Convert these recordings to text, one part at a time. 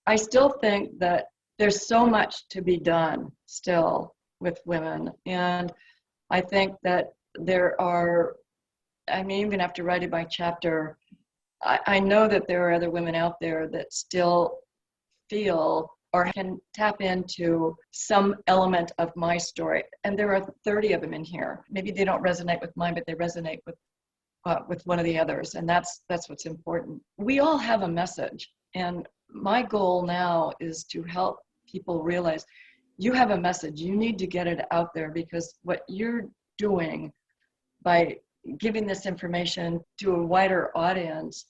I still think that there's so much to be done still with women. And I think that there are, I mean, even after writing my chapter, I know that there are other women out there that still feel or can tap into some element of my story. And there are 30 of them in here. Maybe they don't resonate with mine, but they resonate with one of the others. And that's what's important. We all have a message. And my goal now is to help people realize you have a message. You need to get it out there, because what you're doing by giving this information to a wider audience,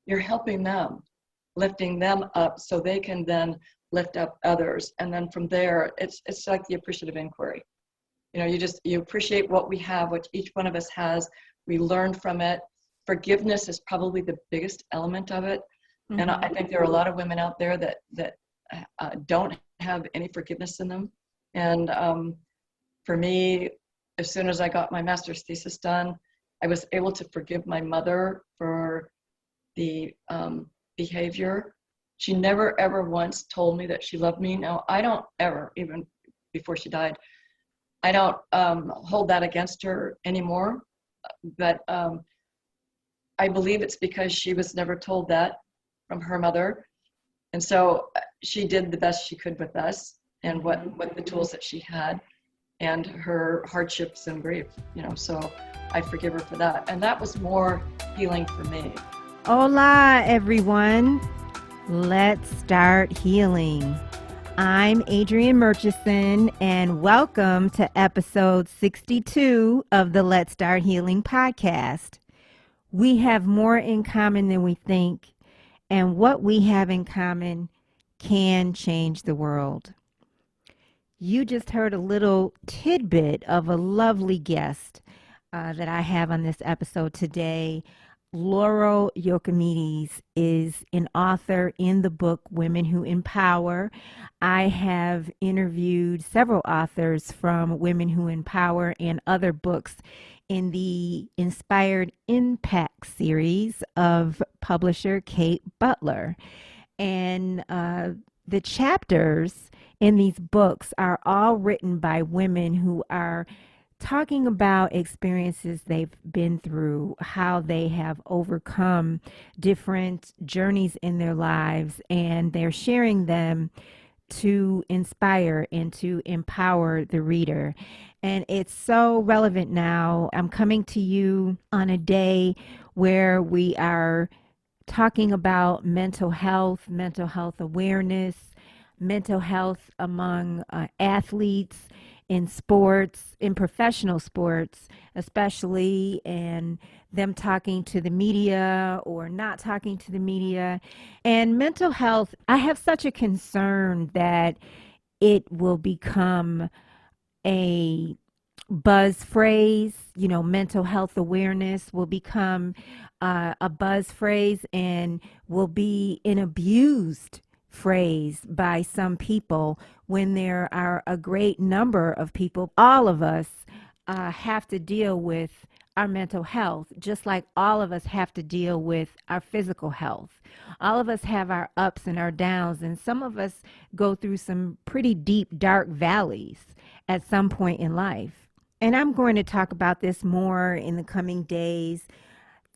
you're helping them, lifting them up so they can then lift up others. And then from there, it's like the appreciative inquiry. You know, you appreciate what we have, what each one of us has. We learn from it. Forgiveness is probably the biggest element of it. Mm-hmm. And I think there are a lot of women out there that don't have any forgiveness in them. And for me, as soon as I got my master's thesis done, I was able to forgive my mother for the behavior. She never ever once told me that she loved me. Now, I don't ever, even before she died, I don't hold that against her anymore. But I believe it's because she was never told that from her mother. And so she did the best she could with us and what the tools that she had and her hardships and grief, you know, so I forgive her for that. And that was more healing for me. Hola, everyone. Let's start healing. I'm Adrienne Murchison, and welcome to episode 62 of the Let's Start Healing podcast. We have more in common than we think, and what we have in common can change the world. You just heard a little tidbit of a lovely guest that I have on this episode today. Laurel Joakimides is an author in the book Women Who Empower. I have interviewed several authors from Women Who Empower and other books in the Inspired Impact series of publisher Kate Butler. And the chapters in these books are all written by women who are talking about experiences they've been through, how they have overcome different journeys in their lives, and they're sharing them to inspire and to empower the reader. And it's so relevant now. I'm coming to you on a day where we are talking about mental health awareness, mental health among athletes in sports, in professional sports especially, and them talking to the media or not talking to the media. And mental health, I have such a concern that it will become a buzz phrase. You know, mental health awareness will become a buzz phrase and will be an abused phrase by some people, when there are a great number of people. All of us have to deal with our mental health, just like all of us have to deal with our physical health. All of us have our ups and our downs, and some of us go through some pretty deep, dark valleys at some point in life. And I'm going to talk about this more in the coming days.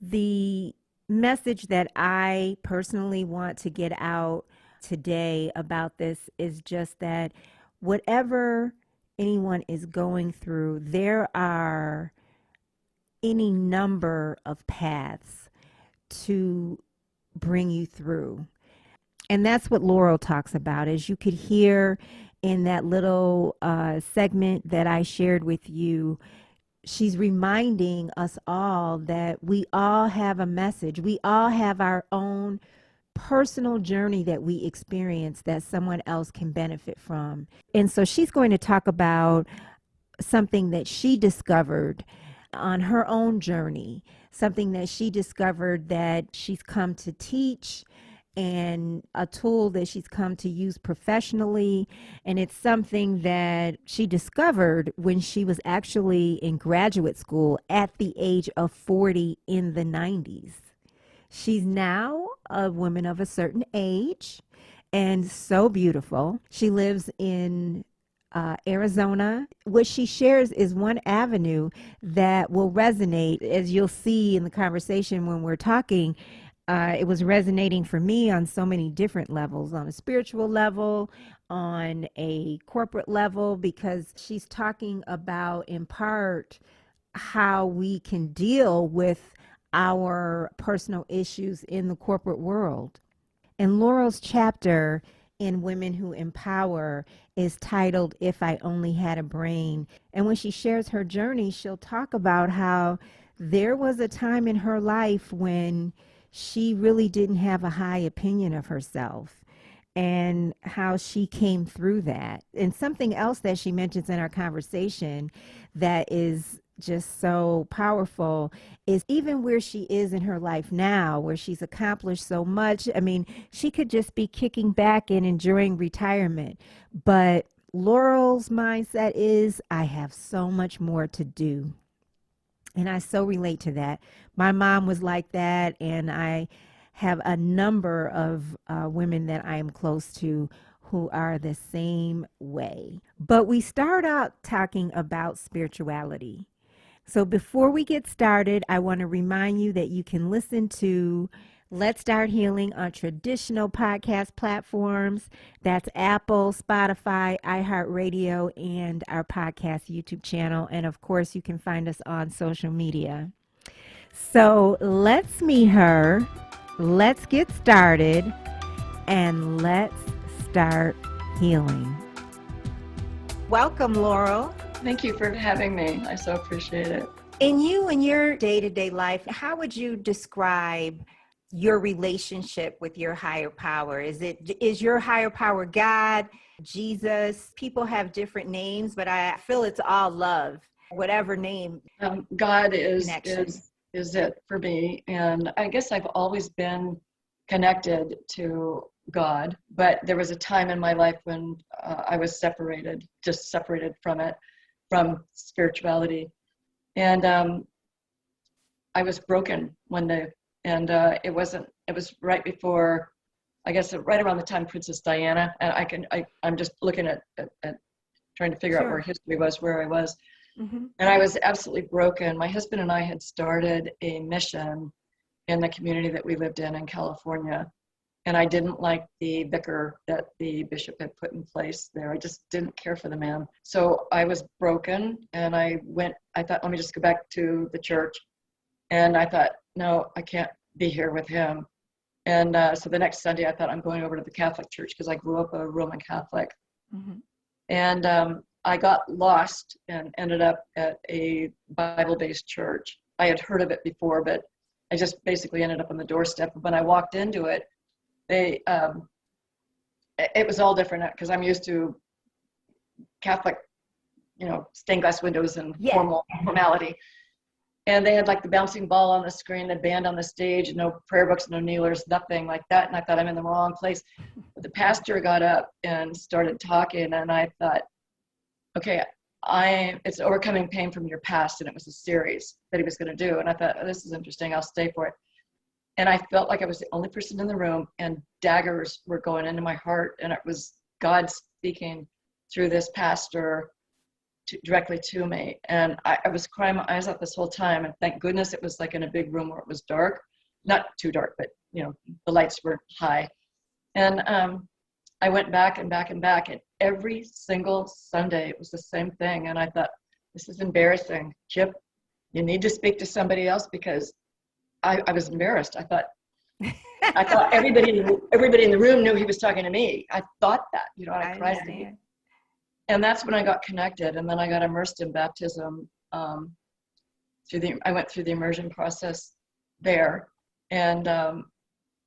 The message that I personally want to get out today about this is just that whatever anyone is going through, there are any number of paths to bring you through. And that's what Laurel talks about. As you could hear in that little segment that I shared with you, she's reminding us all that we all have a message. We all have our own personal journey that we experience that someone else can benefit from. And so she's going to talk about something that she discovered on her own journey, something that she discovered that she's come to teach, and a tool that she's come to use professionally. And it's something that she discovered when she was actually in graduate school at the age of 40 in the 90s. She's now a woman of a certain age, and so beautiful. She lives in Arizona. What she shares is one avenue that will resonate, as you'll see in the conversation when we're talking. It was resonating for me on so many different levels, on a spiritual level, on a corporate level, because she's talking about, in part, how we can deal with our personal issues in the corporate world. And Laurel's chapter in Women Who Empower is titled If I Only Had a Brain. And when she shares her journey, she'll talk about how there was a time in her life when she really didn't have a high opinion of herself and how she came through that. And something else that she mentions in our conversation that is just so powerful is even where she is in her life now, where she's accomplished so much. I mean, she could just be kicking back and enjoying retirement. But Laurel's mindset is, I have so much more to do. And I so relate to that. My mom was like that, and I have a number of women that I am close to who are the same way. But we start out talking about spirituality. So before we get started, I want to remind you that you can listen to Let's Start Healing on traditional podcast platforms. That's Apple, Spotify, iHeartRadio, and our podcast YouTube channel. And of course, you can find us on social media. So let's meet her. Let's get started. And let's start healing. Welcome, Laurel. Thank you for having me. I so appreciate it. In your day-to-day life, how would you describe your relationship with your higher power? Is your higher power God, Jesus? People have different names, but I feel it's all love, whatever name. God is Connection. is it for me, and I guess I've always been connected to God, but there was a time in my life when I was separated from it, from spirituality, and I was broken one day, and it was right before, I guess right around the time Princess Diana, and I'm just looking at trying to figure out Sure. where history was, where I was, Mm-hmm. and I was absolutely broken. My husband and I had started a mission in the community that we lived in California. And I didn't like the vicar that the bishop had put in place there. I just didn't care for the man. So I was broken, and I thought, let me just go back to the church. And I thought, no, I can't be here with him. And so the next Sunday, I thought, I'm going over to the Catholic church because I grew up a Roman Catholic. Mm-hmm. And I got lost and ended up at a Bible-based church. I had heard of it before, but I just basically ended up on the doorstep. When I walked into it, it was all different because I'm used to Catholic, stained glass windows and formality. And they had like the bouncing ball on the screen, the band on the stage, no prayer books, no kneelers, nothing like that. And I thought I'm in the wrong place. But the pastor got up and started talking, and I thought, okay, it's Overcoming Pain from Your Past, and it was a series that he was going to do. And I thought, oh, this is interesting. I'll stay for it. And I felt like I was the only person in the room, and daggers were going into my heart, and it was God speaking through this pastor directly to me. And I was crying my eyes out this whole time, and thank goodness it was like in a big room where it was dark, not too dark, but the lights were high. And I went back and back and back, and every single Sunday it was the same thing. And I thought, this is embarrassing. Chip, you need to speak to somebody else, because I was embarrassed. I thought everybody in the room knew he was talking to me. I thought that, I cried. And that's when I got connected, and then I got immersed in baptism. I went through the immersion process there, and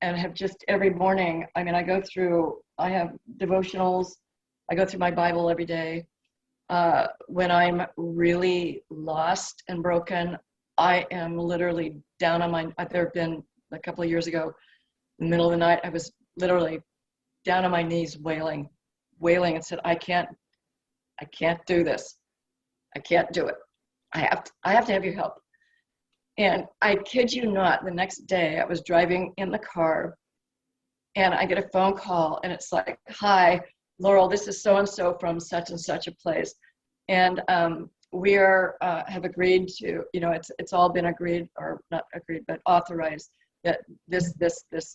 have just every morning. I mean, I have devotionals. I go through my Bible every day. When I'm really lost and broken, I am literally down on there have been a couple of years ago, in the middle of the night, I was literally down on my knees wailing and said, I can't do this. I can't do it. I have to have your help. And I kid you not, the next day I was driving in the car, And I get a phone call and it's like, hi, Laurel, this is so-and-so from such and such a place. And we are have agreed to, it's all been agreed, or not agreed, but authorized that this,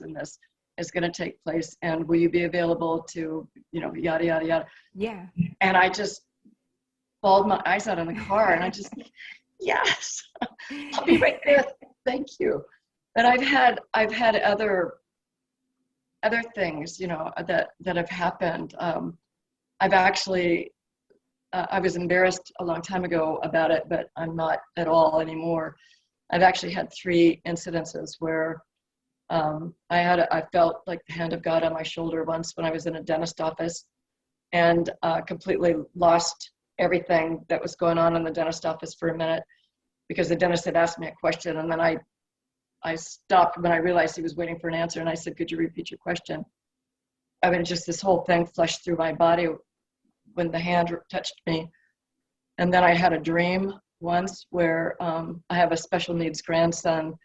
and this is going to take place. And will you be available to, yada, yada, yada. Yeah. And I just bawled my eyes out in the car, and I just, yes, I'll be right there. Thank you. But I've had other things, that have happened. I've actually, I was embarrassed a long time ago about it, but I'm not at all anymore. I've actually had 3 incidences where I felt like the hand of God on my shoulder once when I was in a dentist office, and completely lost everything that was going on in the dentist office for a minute, because the dentist had asked me a question, and then I stopped when I realized he was waiting for an answer, and I said, could you repeat your question? I mean, just this whole thing flushed through my body when the hand touched me. And then I had a dream once where I have a special needs grandson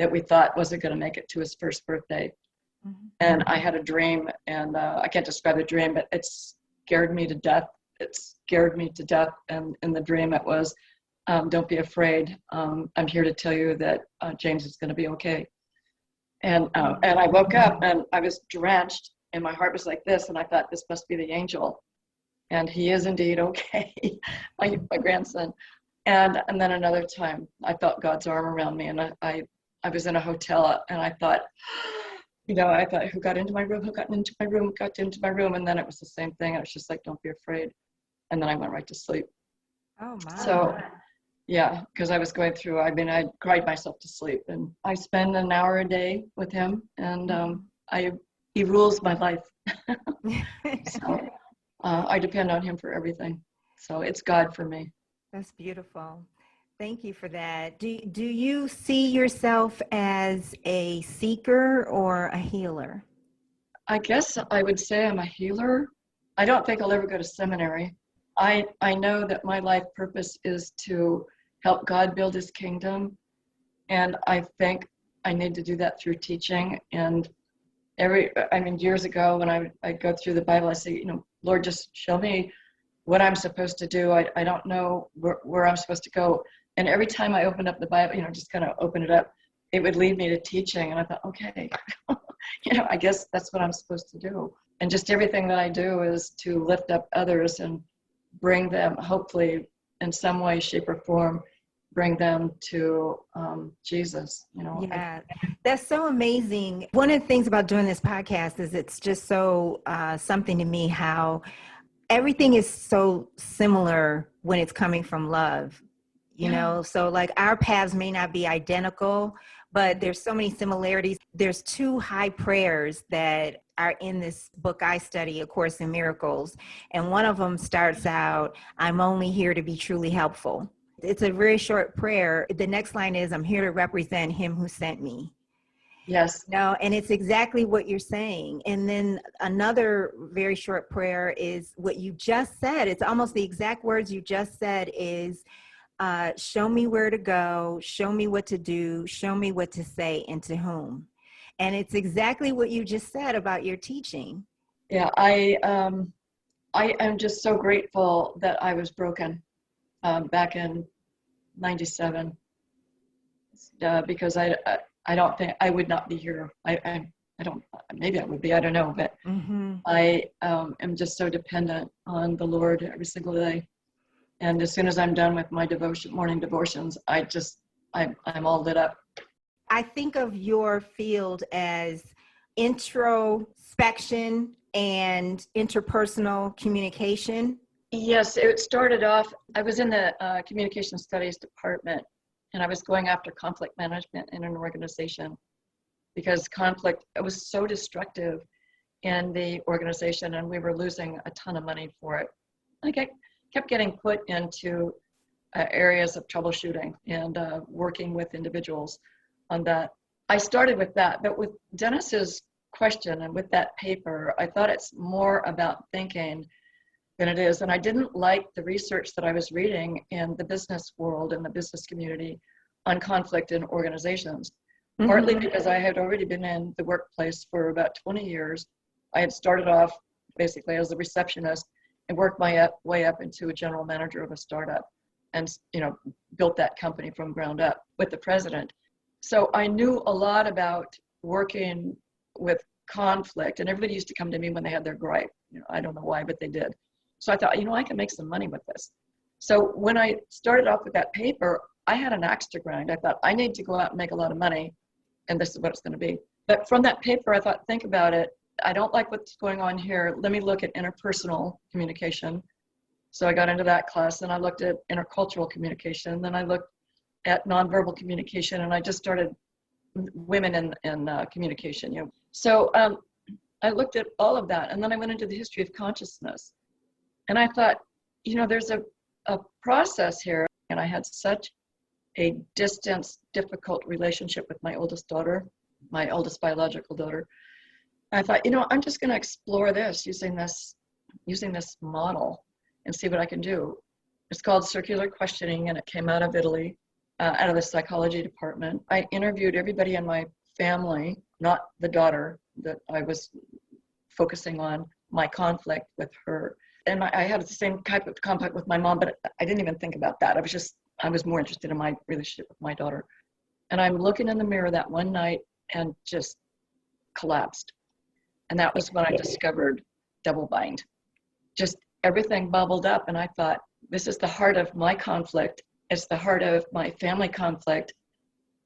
that we thought wasn't going to make it to his first birthday. Mm-hmm. And I had a dream, and I can't describe the dream, but it scared me to death. It scared me to death. And in the dream it was, don't be afraid. I'm here to tell you that James is going to be okay. And I woke up and I was drenched, and my heart was like this, and I thought, this must be the angel. And he is indeed okay, my grandson. And then another time, I felt God's arm around me, and I was in a hotel, and I thought, who got into my room, got into my room, and then it was the same thing. I was just like, don't be afraid. And then I went right to sleep. Oh my. So, yeah, because I was going through, I cried myself to sleep, and I spend an hour a day with him, and he rules my life. So I depend on him for everything. So it's God for me. That's beautiful. Thank you for that. Do you see yourself as a seeker or a healer? I guess I would say I'm a healer. I don't think I'll ever go to seminary. I know that my life purpose is to help God build his kingdom. And I think I need to do that through teaching. And years ago when I go through the Bible, I say, Lord, just show me what I'm supposed to do. I don't know where I'm supposed to go. And every time I opened up the Bible, just kind of open it up, it would lead me to teaching. And I thought, okay, I guess that's what I'm supposed to do. And just everything that I do is to lift up others and bring them, hopefully in some way, shape, or form, bring them to Jesus. Yeah, that's so amazing. One of the things about doing this podcast is it's just so something to me how everything is so similar when it's coming from love. So like our paths may not be identical, but there's so many similarities. There's 2 high prayers that are in this book I study, A Course in Miracles. And one of them starts out, I'm only here to be truly helpful. It's a very short prayer. The next line is, I'm here to represent him who sent me. Yes. No, and it's exactly what you're saying. And then another very short prayer is what you just said. It's almost the exact words you just said is, show me where to go, show me what to do, show me what to say and to whom. And it's exactly what you just said about your teaching. Yeah, I am just so grateful that I was broken back in 97, because I don't think I would not be here. I don't, maybe I would be, I don't know, but I am just so dependent on the Lord every single day. And as soon as I'm done with my morning devotions, I'm all lit up. I think of your field as introspection and interpersonal communication. Yes, it started off, I was in the communication studies department, and I was going after conflict management in an organization because conflict, it was so destructive in the organization, and we were losing a ton of money for it. I kept getting put into areas of troubleshooting and working with individuals on that. I started with that, but with Dennis's question and with that paper, I thought it's more about thinking than it is. And I didn't like the research that I was reading in the business world and the business community on conflict in organizations. partly Mhm. because I had already been in the workplace for about 20 years. I had started off basically as a receptionist and worked my way up into a general manager of a startup, and built that company from ground up with the president. So I knew a lot about working with conflict, and everybody used to come to me when they had their gripe. I don't know why, but they did. So I thought, I can make some money with this. So when I started off with that paper, I had an axe to grind. I thought, I need to go out and make a lot of money, and this is what it's going to be. But from that paper, I thought, think about it. I don't like what's going on here. Let me look at interpersonal communication. So I got into that class, and I looked at intercultural communication. Then I looked at nonverbal communication, and I just started women in communication. So I looked at all of that, and then I went into the history of consciousness. And I thought, there's a process here. And I had such a distant, difficult relationship with my oldest daughter, my oldest biological daughter. I thought, I'm just going to explore this using this model and see what I can do. It's called circular questioning, and it came out of Italy, out of the psychology department. I interviewed everybody in my family, not the daughter that I was focusing on, my conflict with her. And I had the same type of conflict with my mom, but I didn't even think about that. I was more interested in my relationship with my daughter. And I'm looking in the mirror that one night and just collapsed. And that was when I discovered double bind. Just everything bubbled up, and I thought, this is the heart of my conflict. It's the heart of my family conflict.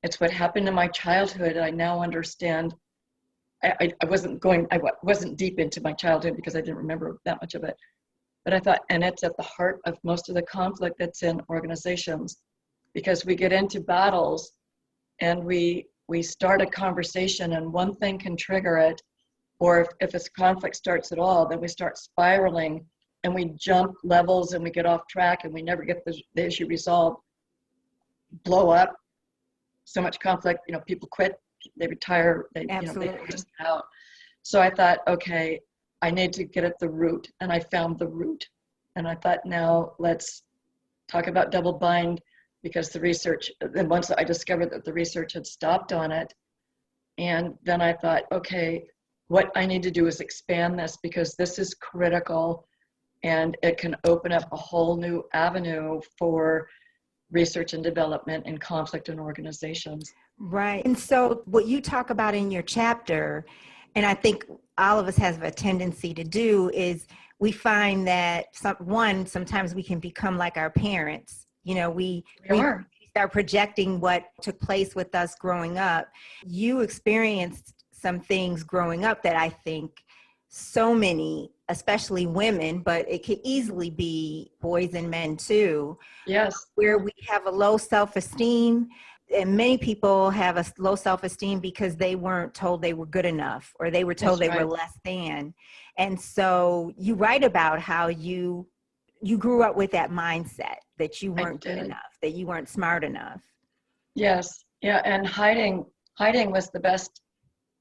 It's what happened in my childhood. I now understand. I wasn't deep into my childhood because I didn't remember that much of it. But I thought, and it's at the heart of most of the conflict that's in organizations, because we get into battles and we start a conversation, and one thing can trigger it. Or if this conflict starts at all, then we start spiraling and we jump levels and we get off track and we never get the issue resolved, blow up. So much conflict, people quit, they retire, they just out. So I thought, okay, I need to get at the root, and I found the root. And I thought, now let's talk about double bind, because the research, and once I discovered that the research had stopped on it, and then I thought, okay, what I need to do is expand this, because this is critical, and it can open up a whole new avenue for research and development in conflict in organizations. Right. And so what you talk about in your chapter, and I think all of us have a tendency to do, is we find that sometimes we can become like our parents. We start projecting what took place with us growing up. You experienced some things growing up that I think so many, especially women, but it could easily be boys and men too. Yes. Where we have a low self-esteem. And many people have a low self-esteem because they weren't told they were good enough, or they were told they were less than. And so you write about how you grew up with that mindset that you weren't good enough, that you weren't smart enough. Yes. Yeah. And hiding was the best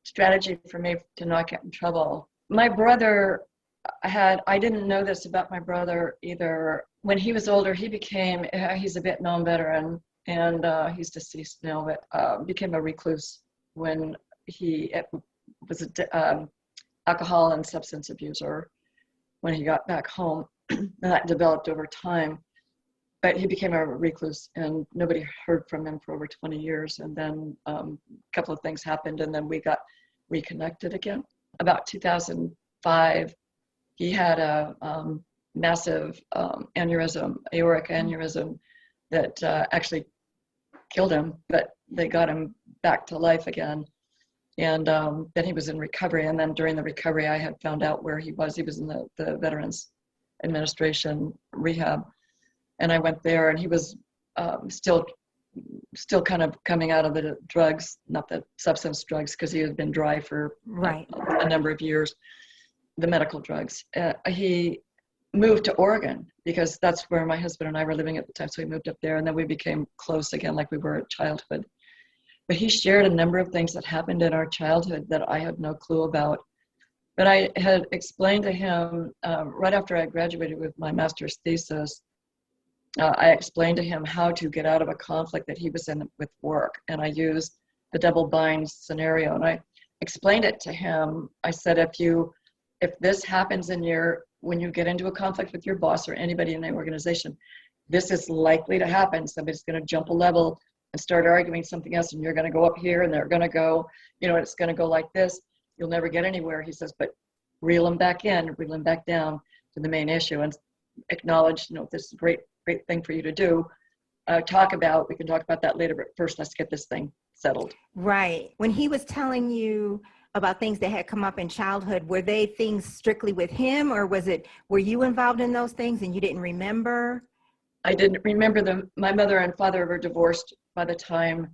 strategy for me to not get in trouble. My brother I didn't know this about my brother either. When he was older, he's a Vietnam veteran, and he's deceased now, but became a recluse when he was an alcohol and substance abuser when he got back home. And that developed over time. But he became a recluse, and nobody heard from him for over 20 years. And then a couple of things happened, and then we got reconnected again. About 2005, he had a massive aortic aneurysm that actually killed him, but they got him back to life again. And then he was in recovery. And then during the recovery, I had found out where he was. He was in the Veterans Administration rehab. And I went there, and he was still kind of coming out of the drugs, not the substance drugs, because he had been dry for a number of years, the medical drugs. He moved to Oregon because that's where my husband and I were living at the time. So he moved up there, and then we became close again, like we were at childhood. But he shared a number of things that happened in our childhood that I had no clue about. But I had explained to him right after I graduated with my master's thesis, I explained to him how to get out of a conflict that he was in with work. And I used the double bind scenario. And I explained it to him. I said, if this happens when you get into a conflict with your boss or anybody in the organization, this is likely to happen. Somebody's going to jump a level and start arguing something else, and you're going to go up here and they're going to go, it's going to go like this. You'll never get anywhere. He says, but reel them back in, reel them back down to the main issue and acknowledge, this is a great thing for you to do. We can talk about that later, but first let's get this thing settled. Right. When he was telling you about things that had come up in childhood, were they things strictly with him, or were you involved in those things and you didn't remember? I didn't remember them. My mother and father were divorced by the time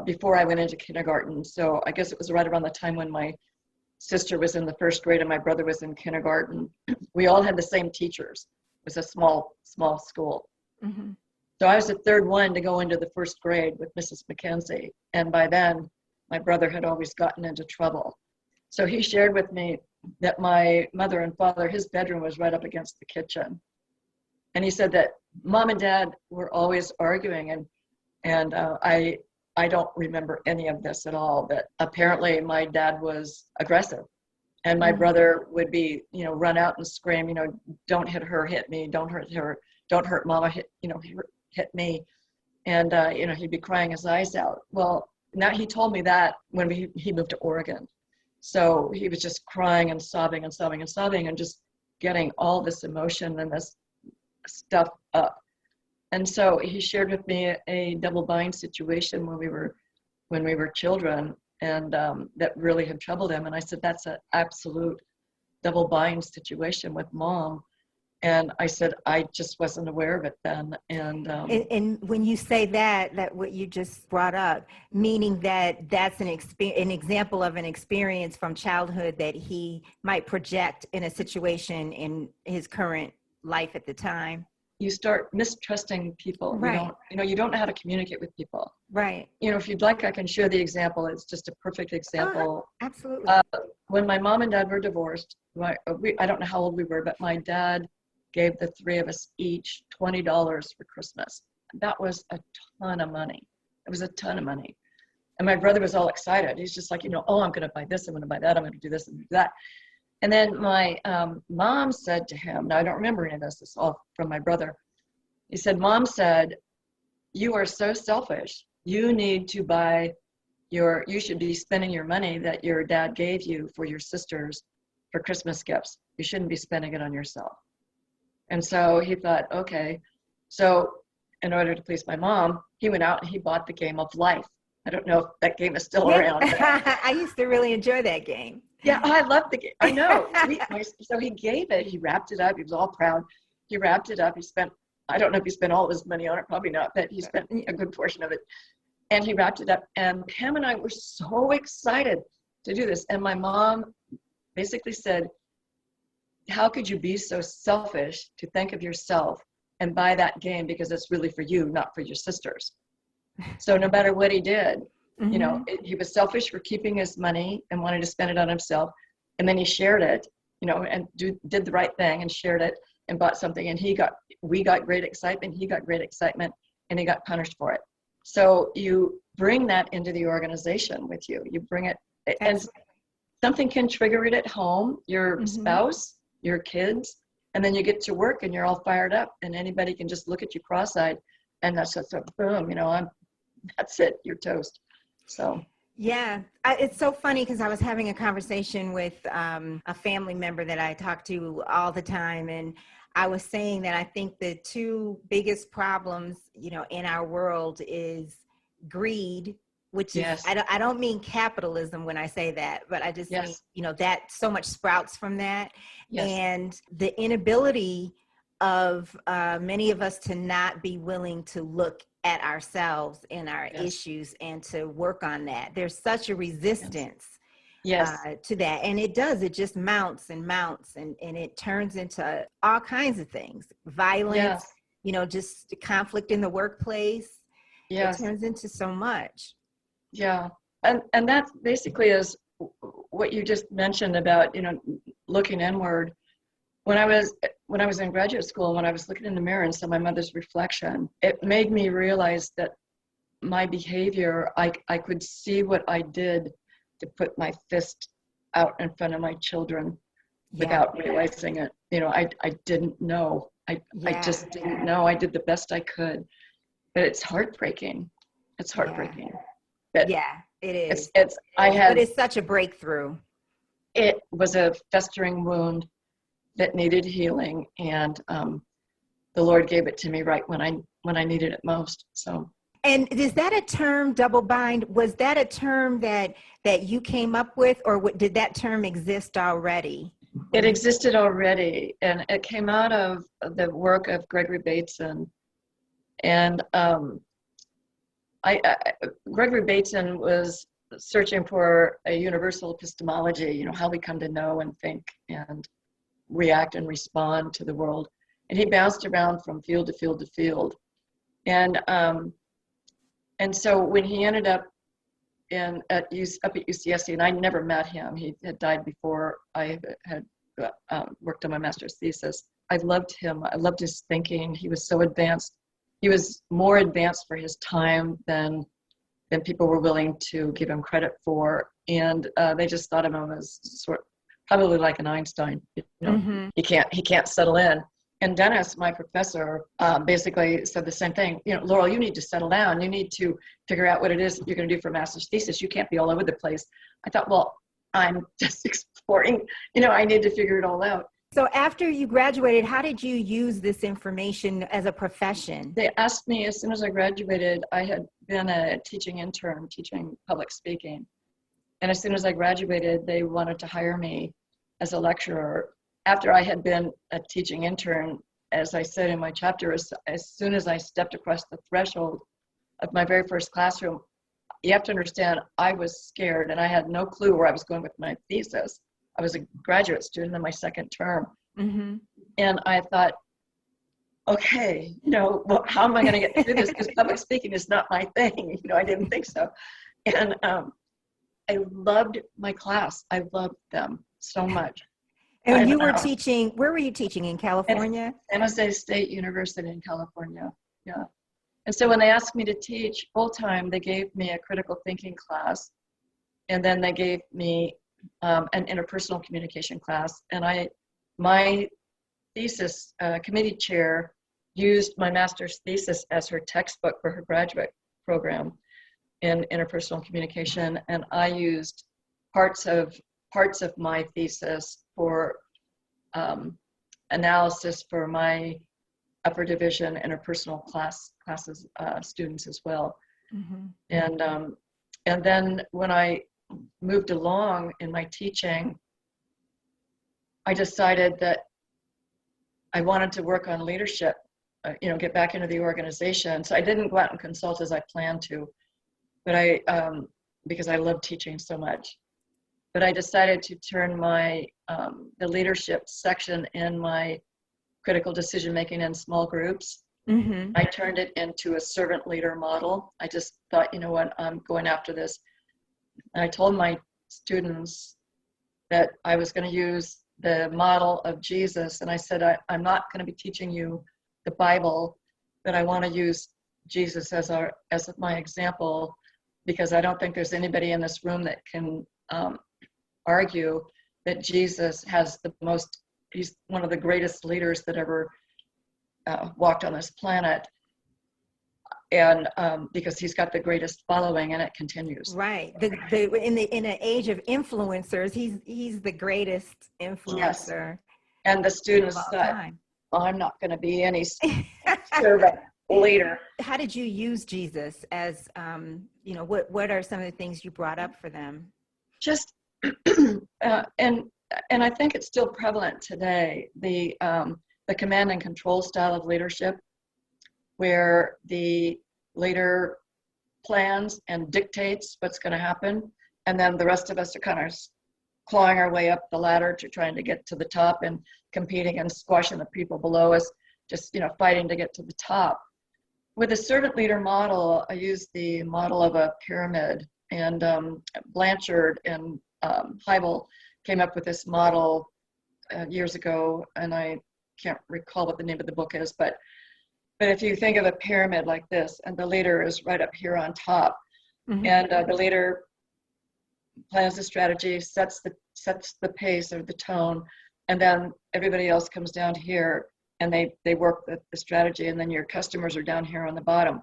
before I went into kindergarten. So I guess it was right around the time when my sister was in the first grade and my brother was in kindergarten. We all had the same teachers. It was a small school. Mm-hmm. So I was the third one to go into the first grade with Mrs. McKenzie. And by then, my brother had always gotten into trouble. So he shared with me that my mother and father, his bedroom was right up against the kitchen. And he said that mom and dad were always arguing. And I don't remember any of this at all, but apparently my dad was aggressive. And my brother would be, run out and scream, don't hit her, hit me, don't hurt her, don't hurt mama, hit me. And, he'd be crying his eyes out. Well, now he told me that when he moved to Oregon. So he was just crying and sobbing and sobbing and sobbing and just getting all this emotion and this stuff up. And so he shared with me a double bind situation when we were children, and that really had troubled him. And I said, that's an absolute double bind situation with mom. And I said, I just wasn't aware of it then. And when you say that what you just brought up, meaning that that's an example of an experience from childhood that he might project in a situation in his current life at the time. You start mistrusting people. Right. You don't know how to communicate with people. Right. If you'd like, I can share the example. It's just a perfect example. Absolutely. When my mom and dad were divorced, I don't know how old we were, but my dad gave the three of us each $20 for Christmas. That was a ton of money. It was a ton of money. And my brother was all excited. He's just like, oh, I'm going to buy this, I'm going to buy that, I'm going to do this and do that. And then my mom said to him, now I don't remember any of this, it's all from my brother. He said, Mom said, you are so selfish. You need to you should be spending your money that your dad gave you for your sisters for Christmas gifts. You shouldn't be spending it on yourself. And so he thought, okay. So in order to please my mom, he went out and he bought the game of life. I don't know if that game is still around. I used to really enjoy that game. Yeah, I loved the game. I know. So he gave it. He wrapped it up. He was all proud. He wrapped it up. I don't know if he spent all of his money on it. Probably not, but he spent a good portion of it. And he wrapped it up. And Pam and I were so excited to do this. And my mom basically said, how could you be so selfish to think of yourself and buy that game because it's really for you, not for your sisters? So no matter what he did, he was selfish for keeping his money and wanted to spend it on himself. And then he shared it, and did the right thing and shared it and bought something. And we got great excitement. He got great excitement, and he got punished for it. So you bring that into the organization with you. You bring it, and something can trigger it at home, your spouse, your kids, and then you get to work and you're all fired up, and anybody can just look at you cross-eyed, and that's just boom, that's it, you're toast. So yeah, it's so funny because I was having a conversation with a family member that I talk to all the time, and I was saying that I think the two biggest problems, in our world is greed, which is, I don't mean capitalism when I say that, but I just mean, that so much sprouts from that. Yes. And the inability of many of us to not be willing to look at ourselves and our issues and to work on that. There's such a resistance to that. And it just mounts and mounts, and it turns into all kinds of things. Violence, just conflict in the workplace. It turns into so much. Yeah. And that basically is what you just mentioned about, looking inward. When I was in graduate school, when I was looking in the mirror and saw my mother's reflection, it made me realize that my behavior, I could see what I did to put my fist out in front of my children without realizing it. I didn't know. I just didn't know. I did the best I could, but it's heartbreaking. It's heartbreaking. But yeah, it is. but it's such a breakthrough. It was a festering wound that needed healing, and the Lord gave it to me right when I needed it most. So. And is that a term, double bind? Was that a term that you came up with, or did that term exist already? It existed already, and it came out of the work of Gregory Bateson. And Gregory Bateson was searching for a universal epistemology, how we come to know and think and react and respond to the world. And he bounced around from field to field to field. And so when he ended up up at UCSC, and I never met him, he had died before I had worked on my master's thesis. I loved him. I loved his thinking. He was so advanced. He was more advanced for his time than people were willing to give him credit for. And they just thought of him as probably like an Einstein. He can't settle in. And Dennis, my professor, basically said the same thing. Laurel, you need to settle down. You need to figure out what it is you're going to do for a master's thesis. You can't be all over the place. I thought, well, I'm just exploring. I need to figure it all out. So after you graduated, how did you use this information as a profession? They asked me as soon as I graduated. I had been a teaching intern, teaching public speaking. And as soon as I graduated, they wanted to hire me as a lecturer. After I had been a teaching intern, as I said in my chapter, as soon as I stepped across the threshold of my very first classroom, you have to understand, I was scared and I had no clue where I was going with my thesis. I was a graduate student in my second term. Mm-hmm. And I thought, okay, how am I going to get through this? Because public speaking is not my thing. I didn't think so. And I loved my class. I loved them so much. And you were teaching, where were you teaching, in California? San Jose State University in California, yeah. And so when they asked me to teach full-time, they gave me a critical thinking class, and then they gave me an interpersonal communication class. And my thesis committee chair used my master's thesis as her textbook for her graduate program in interpersonal communication, and I used parts of my thesis for analysis for my upper division interpersonal classes students as well. Mm-hmm. And then when I moved along in my teaching, I decided that I wanted to work on leadership, get back into the organization. So I didn't go out and consult as I planned to, but because I love teaching so much. But I decided to turn the leadership section in my critical decision making in small groups. Mm-hmm. I turned it into a servant leader model. I just thought, what, I'm going after this. And I told my students that I was going to use the model of Jesus. And I said, I'm not going to be teaching you the Bible, but I want to use Jesus as my example, because I don't think there's anybody in this room that can argue that Jesus has he's one of the greatest leaders that ever walked on this planet. And because he's got the greatest following, and it continues. Right. In an age of influencers, he's the greatest influencer. Yes. And the students thought, well, I'm not going to be any servant leader. How did you use Jesus as, what are some of the things you brought up for them? Just, and I think it's still prevalent today, the command and control style of leadership, where the leader plans and dictates what's going to happen, and then the rest of us are kind of clawing our way up the ladder to trying to get to the top and competing and squashing the people below us, just fighting to get to the top. With a servant leader model, I use the model of a pyramid, and Blanchard and Heibel came up with this model years ago, and I can't recall what the name of the book is, but But if you think of a pyramid like this, and the leader is right up here on top, Mm-hmm. and the leader plans the strategy, sets the pace or the tone, and then everybody else comes down here and they work the strategy, and then your customers are down here on the bottom.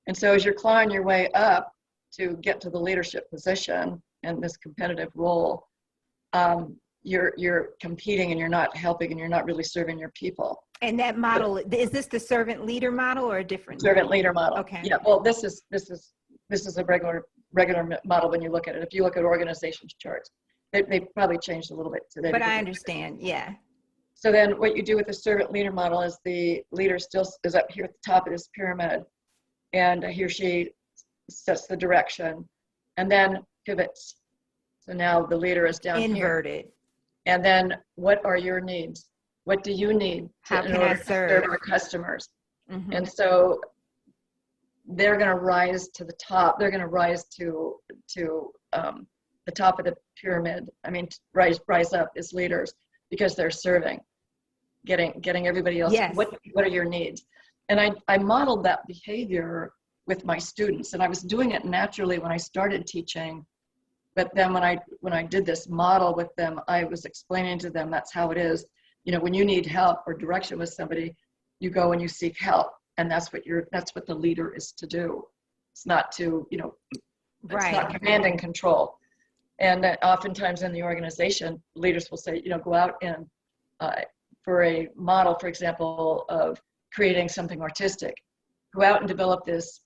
And so as you're clawing your way up to get to the leadership position in this competitive role, you're competing and you're not helping and you're not really serving your people. And that model, is this the servant leader model or a different? Servant leader model. Okay. Yeah. Well, this is a regular model when you look at it. If you look at organizations charts, they probably changed a little bit today. But I understand. Yeah. So then what you do with the servant leader model is the leader still is up here at the top of this pyramid, and he or she sets the direction and then pivots. So now the leader is down Inverted. here. And then what are your needs? What do you need in order to serve our customers? Mm-hmm. And so they're going to rise to the top. They're going to rise to the top of the pyramid. I mean, rise up as leaders because they're serving, getting everybody else. Yes. What are your needs? And I modeled that behavior with my students, and I was doing it naturally when I started teaching. But then when I did this model with them, I was explaining to them that's how it is. You know, when you need help or direction with somebody, you go and you seek help, and that's what the leader is to do. It's not to, it's not command and control. And oftentimes in the organization, leaders will say, go out and for a model, for example, of creating something artistic, go out and develop this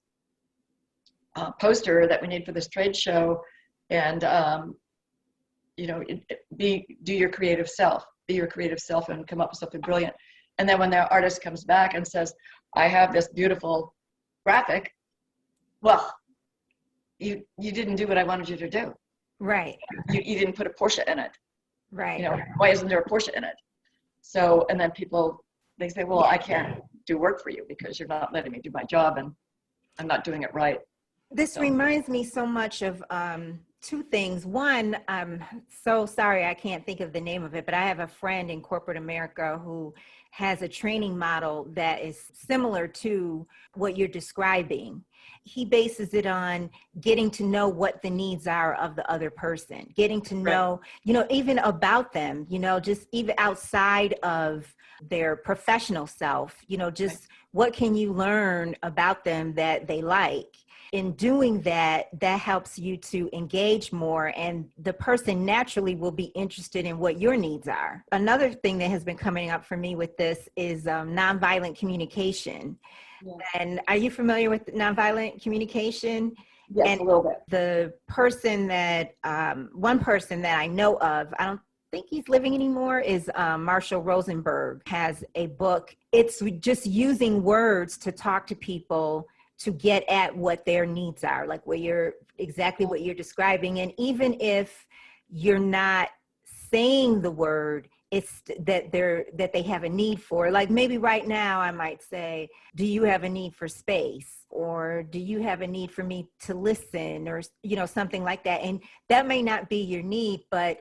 poster that we need for this trade show, and do your creative self. Be your creative self and come up with something brilliant. And then when the artist comes back and says, I have this beautiful graphic, well, you didn't do what I wanted you to do. Right. You didn't put a Porsche in it. Right. Why isn't there a Porsche in it? So, and then they say, well, I can't do work for you because you're not letting me do my job and I'm not doing it right. This reminds me so much of two things. One, I'm so sorry I can't think of the name of it, but I have a friend in corporate America who has a training model that is similar to what you're describing. He bases it on getting to know what the needs are of the other person, getting to know, even about them, just even outside of their professional self, just what can you learn about them that they like? In doing that helps you to engage more, and the person naturally will be interested in what your needs are. Another thing that has been coming up for me with this is nonviolent communication. Yeah. And are you familiar with nonviolent communication? Yes, and a little bit. The person that, one person that I know of, I don't think he's living anymore, is Marshall Rosenberg, has a book. It's just using words to talk to people to get at what their needs are, like what you're describing. And even if you're not saying the word, it's that they have a need for, like maybe right now I might say, do you have a need for space? Or do you have a need for me to listen? Or, something like that. And that may not be your need, but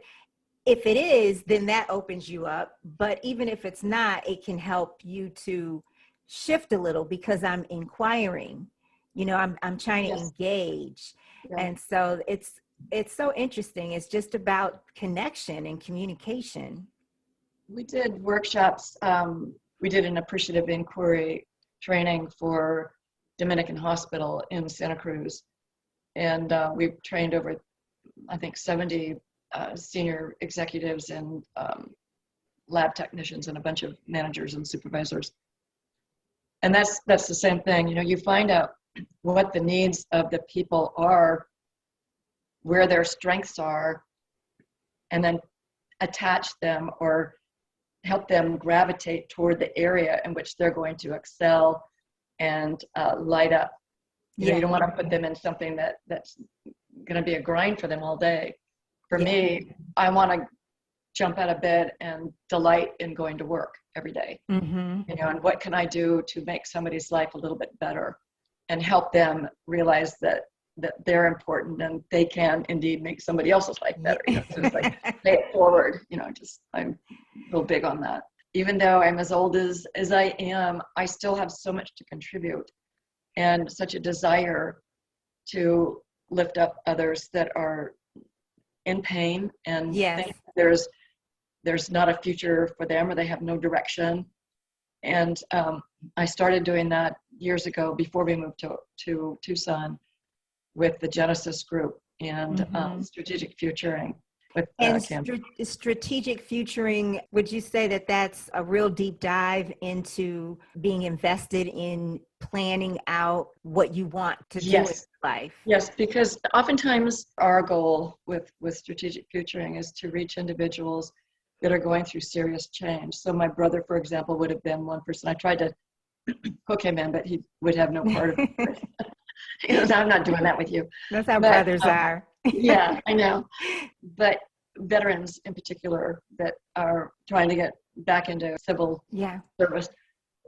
if it is, then that opens you up. But even if it's not, it can help you to shift a little because I'm inquiring, I'm trying to engage. Yeah. And so it's so interesting. It's just about connection and communication. We did workshops. We did an appreciative inquiry training for Dominican Hospital in Santa Cruz. And we trained over, I think, 70 senior executives and lab technicians and a bunch of managers and supervisors. And that's the same thing. You find out what the needs of the people are, where their strengths are, and then attach them or help them gravitate toward the area in which they're going to excel and light up. You don't want to put them in something that's going to be a grind for them all day. For me, I want to jump out of bed and delight in going to work every day. Mm-hmm. And what can I do to make somebody's life a little bit better and help them realize that they're important and they can indeed make somebody else's life better. So it's like pay it forward. I'm real big on that. even though I'm as old as I am, I still have so much to contribute and such a desire to lift up others that are in pain and Yes. think there's not a future for them or they have no direction. And I started doing that years ago before we moved to Tucson with the Genesis group and strategic futuring with And Cam. strategic futuring, would you say that that's a real deep dive into being invested in planning out what you want to do in life? Yes, because oftentimes our goal with strategic futuring is to reach individuals that are going through serious change. So my brother, for example, would have been one person. I tried to hook him in, but he would have no part of it. He goes, I'm not doing that with you. That's how brothers are. Yeah, I know. But veterans in particular that are trying to get back into civil service,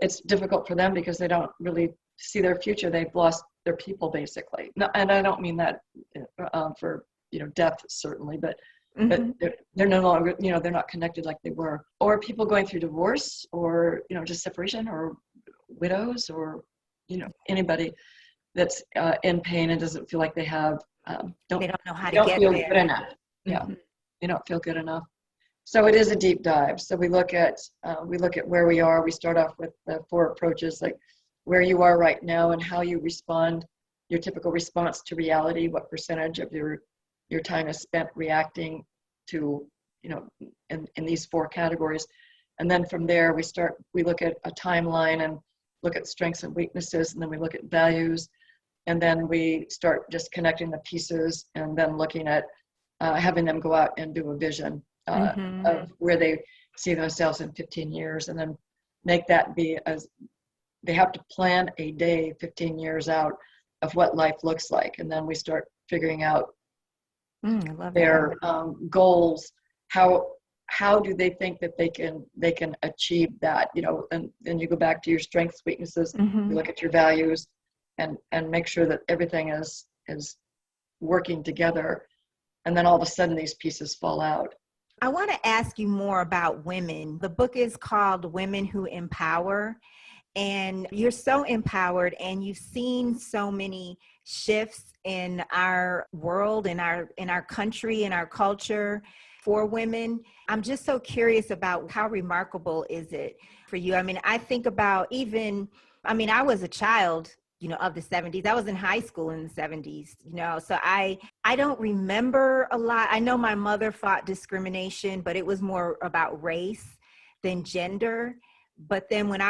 it's difficult for them because they don't really see their future. They've lost their people basically. No, and I don't mean that for death certainly, but they're no longer, they're not connected like they were. Or people going through divorce or just separation, or widows, or anybody that's in pain and doesn't feel like they have they don't know how to get feel there. good enough. Yeah, they don't feel good enough. So it is a deep dive. So we look at where we are. We start off with the 4 approaches, like where you are right now and how you respond, your typical response to reality. What percentage of your time is spent reacting to in these 4 categories. And then from there we look at a timeline and look at strengths and weaknesses, and then we look at values, and then we start just connecting the pieces, and then looking at having them go out and do a vision of where they see themselves in 15 years, and then make that be as they have to plan a day 15 years out of what life looks like. And then we start figuring out their goals. How do they think that they can achieve that? And then you go back to your strengths, weaknesses. You look at your values, and make sure that everything is working together. And then all of a sudden these pieces fall out. I want to ask you more about women. The book is called Women Who Empower, and you're so empowered, and you've seen so many shifts in our world, in our country, in our culture for women. I'm just so curious about how remarkable is it for you? I mean, I think about I was a child, of the 70s. I was in high school in the 70s, so I don't remember a lot. I know my mother fought discrimination, but it was more about race than gender. But then when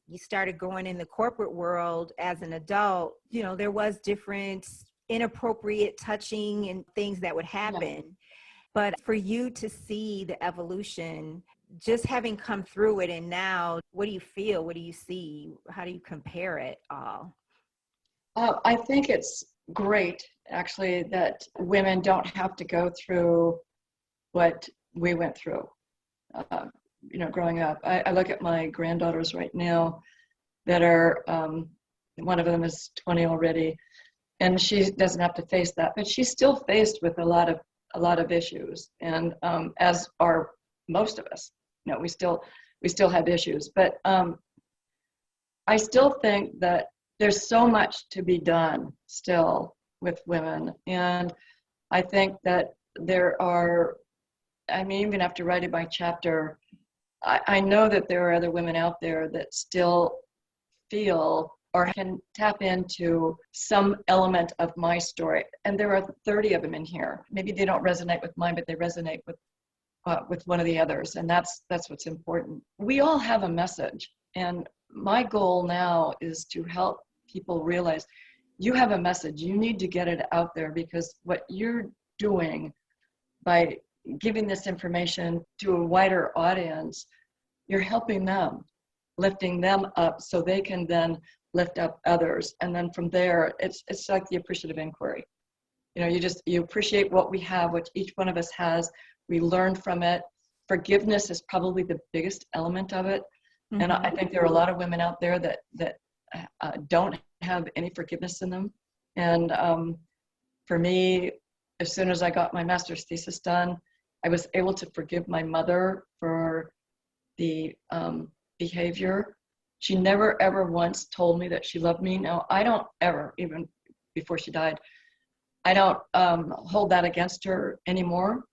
you started going in the corporate world as an adult, there was different inappropriate touching and things that would happen. Yeah. But for you to see the evolution, just having come through it, and now, what do you feel? What do you see? How do you compare it all? I think it's great, actually, that women don't have to go through what we went through, growing up. I look at my granddaughters right now that are, one of them is 20 already, and she doesn't have to face that, but she's still faced with a lot of issues. And as are most of us, we still have issues. But I still think that there's so much to be done still with women. And I think that there are, even after writing my chapter, I know that there are other women out there that still feel or can tap into some element of my story. And there are 30 of them in here. Maybe they don't resonate with mine, but they resonate with one of the others. And that's what's important. We all have a message. And my goal now is to help people realize you have a message. You need to get it out there, because what you're doing by giving this information to a wider audience, you're helping them, lifting them up so they can then lift up others. And then from there, it's like the appreciative inquiry. You appreciate what we have, what each one of us has. We learn from it. Forgiveness is probably the biggest element of it. Mm-hmm. And I think there are a lot of women out there that don't have any forgiveness in them. And for me, as soon as I got my master's thesis done, I was able to forgive my mother for the behavior. She never ever once told me that she loved me. Now, I don't ever, even before she died, I don't hold that against her anymore.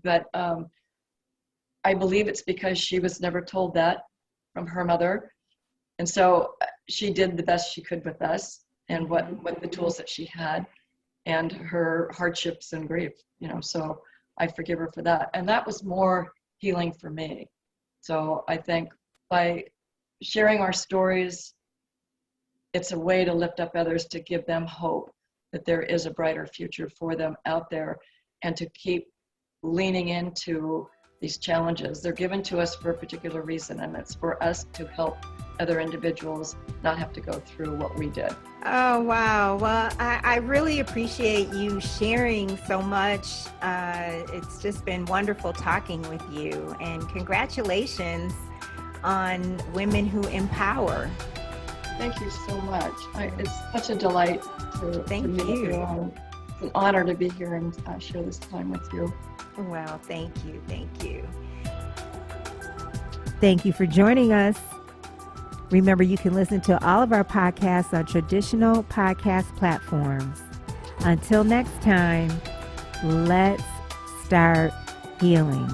But I believe it's because she was never told that from her mother. And so she did the best she could with us and what the tools that she had and her hardships and grief, so I forgive her for that. And that was more healing for me. So I think by sharing our stories, it's a way to lift up others, to give them hope that there is a brighter future for them out there, and to keep leaning into these challenges. They're given to us for a particular reason, and it's for us to help other individuals not have to go through what we did. Oh, wow. Well, I really appreciate you sharing so much. It's just been wonderful talking with you, and congratulations on Women Who Empower. Thank you so much. It's such a delight to meet you. It's an honor to be here and share this time with you. Well, thank you. Thank you. Thank you for joining us. Remember, you can listen to all of our podcasts on traditional podcast platforms. Until next time, let's start healing.